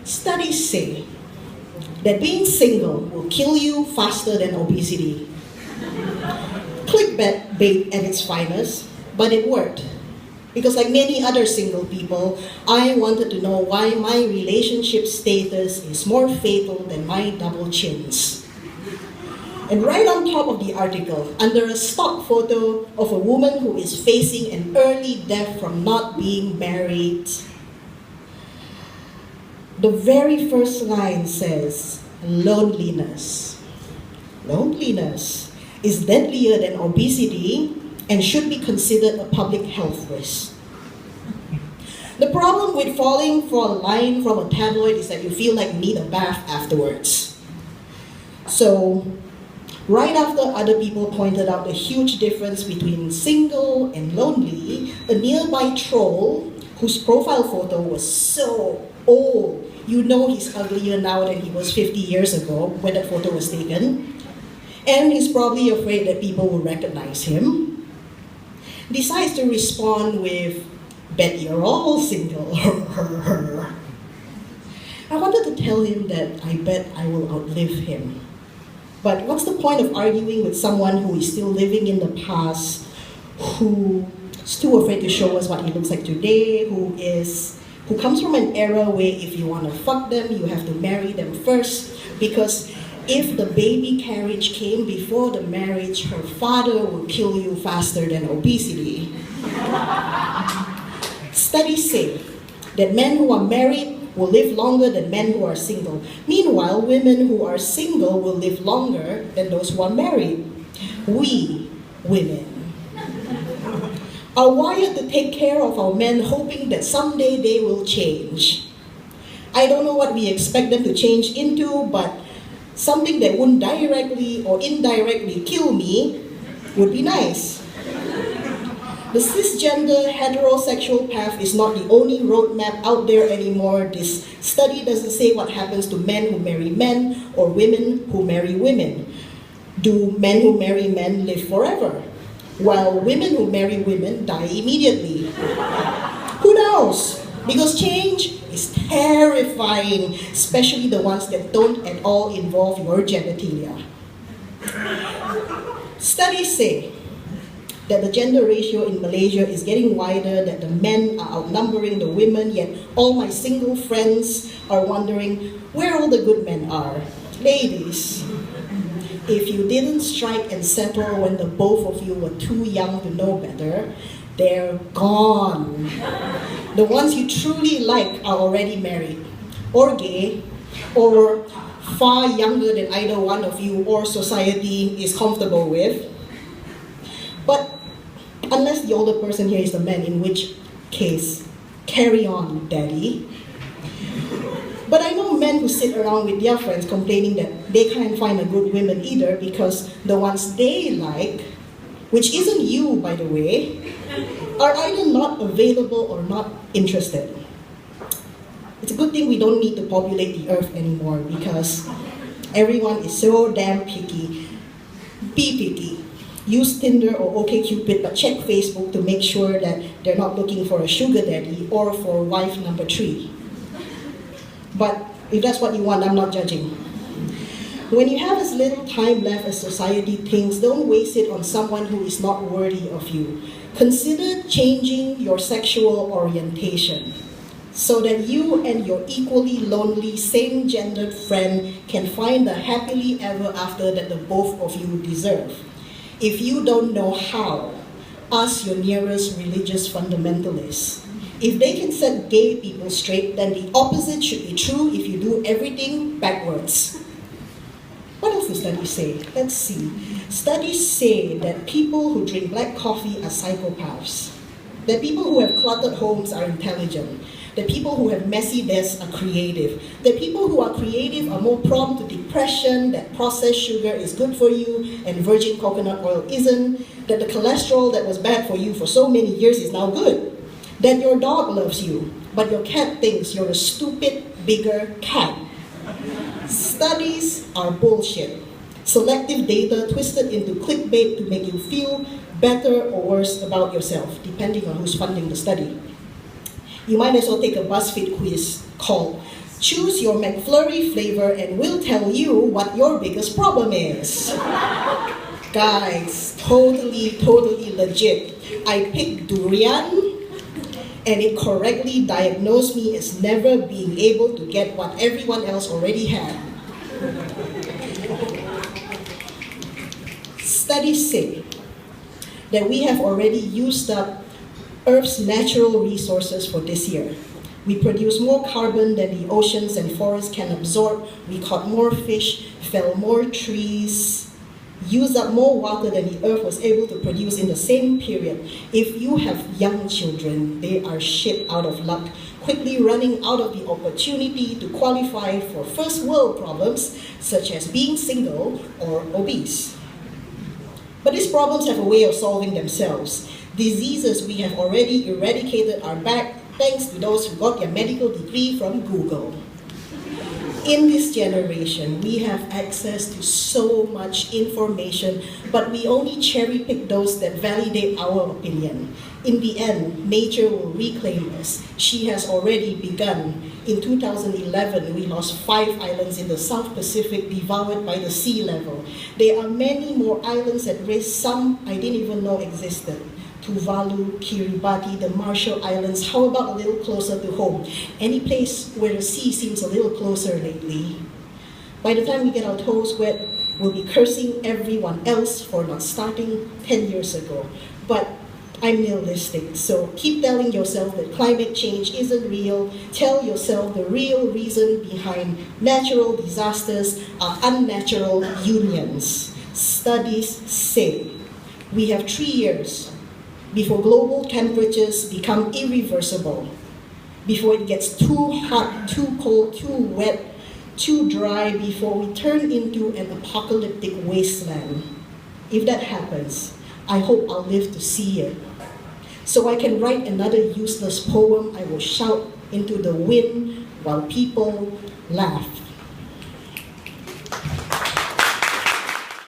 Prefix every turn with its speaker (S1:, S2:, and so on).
S1: Studies say that being single will kill you faster than obesity. Clickbait at its finest, but it worked. Because like many other single people, I wanted to know why my relationship status is more fatal than my double chins. And right on top of the article, under a stock photo of a woman who is facing an early death from not being married, the very first line says, loneliness. Loneliness is deadlier than obesity and should be considered a public health risk. The problem with falling for a line from a tabloid is that you feel like you need a bath afterwards. So, right after other people pointed out the huge difference between single and lonely, a nearby troll, whose profile photo was so old, you know he's uglier now than he was 50 years ago when that photo was taken, and he's probably afraid that people will recognize him, decides to respond with, bet you're all single. I wanted to tell him that I bet I will outlive him. But what's the point of arguing with someone who is still living in the past, who is too afraid to show us what he looks like today, who comes from an era where if you want to fuck them, you have to marry them first, because if the baby carriage came before the marriage, her father will kill you faster than obesity. Studies say that men who are married will live longer than men who are single. Meanwhile, women who are single will live longer than those who are married. We, women, are wired to take care of our men, hoping that someday they will change. I don't know what we expect them to change into, but something that wouldn't directly or indirectly kill me would be nice. The cisgender heterosexual path is not the only roadmap out there anymore. This study doesn't say what happens to men who marry men or women who marry women. Do men who marry men live forever, while women who marry women die immediately? Who knows? Because change is terrifying, especially the ones that don't at all involve your genitalia. Studies say that the gender ratio in Malaysia is getting wider, that the men are outnumbering the women, yet all my single friends are wondering where all the good men are. Ladies, if you didn't strike and settle when the both of you were too young to know better, they're gone. The ones you truly like are already married, or gay, or far younger than either one of you or society is comfortable with. But unless the older person here is the man, in which case, carry on, daddy. But I know men who sit around with their friends complaining that they can't find a good woman either because the ones they like, which isn't you, by the way, are either not available or not interested. It's a good thing we don't need to populate the earth anymore because everyone is so damn picky. Be picky. Use Tinder or OkCupid, but check Facebook to make sure that they're not looking for a sugar daddy or for wife number 3. But if that's what you want, I'm not judging. When you have as little time left as society thinks, don't waste it on someone who is not worthy of you. Consider changing your sexual orientation so that you and your equally lonely, same-gendered friend can find the happily ever after that the both of you deserve. If you don't know how, ask your nearest religious fundamentalists. If they can set gay people straight, then the opposite should be true if you do everything backwards. What else do studies say? Let's see. Studies say that people who drink black coffee are psychopaths, that people who have cluttered homes are intelligent, that people who have messy desks are creative, that people who are creative are more prone to depression, that processed sugar is good for you and virgin coconut oil isn't, that the cholesterol that was bad for you for so many years is now good, that your dog loves you, but your cat thinks you're a stupid, bigger cat. Studies are bullshit. Selective data twisted into clickbait to make you feel better or worse about yourself, depending on who's funding the study. You might as well take a BuzzFeed quiz called Choose your McFlurry flavor and we'll tell you what your biggest problem is. Guys, totally legit. I picked durian and it correctly diagnosed me as never being able to get what everyone else already had. Studies say that we have already used up Earth's natural resources for this year. We produce more carbon than the oceans and forests can absorb. We caught more fish, fell more trees, used up more water than the Earth was able to produce in the same period. If you have young children, they are shit out of luck, quickly running out of the opportunity to qualify for first world problems such as being single or obese. But these problems have a way of solving themselves. Diseases we have already eradicated are back thanks to those who got their medical degree from Google. In this generation, we have access to so much information, but we only cherry pick those that validate our opinion. In the end, nature will reclaim us. She has already begun. In 2011, we lost 5 islands in the South Pacific devoured by the sea level. There are many more islands at risk, some I didn't even know existed. Tuvalu, Kiribati, the Marshall Islands, how about a little closer to home? Any place where the sea seems a little closer lately. By the time we get our toes wet, we'll be cursing everyone else for not starting 10 years ago. But I'm nihilistic, so keep telling yourself that climate change isn't real. Tell yourself the real reason behind natural disasters are unnatural unions. Studies say we have 3 years before global temperatures become irreversible, before it gets too hot, too cold, too wet, too dry, before we turn into an apocalyptic wasteland. If that happens, I hope I'll live to see it. So I can write another useless poem I will shout into the wind while people laugh.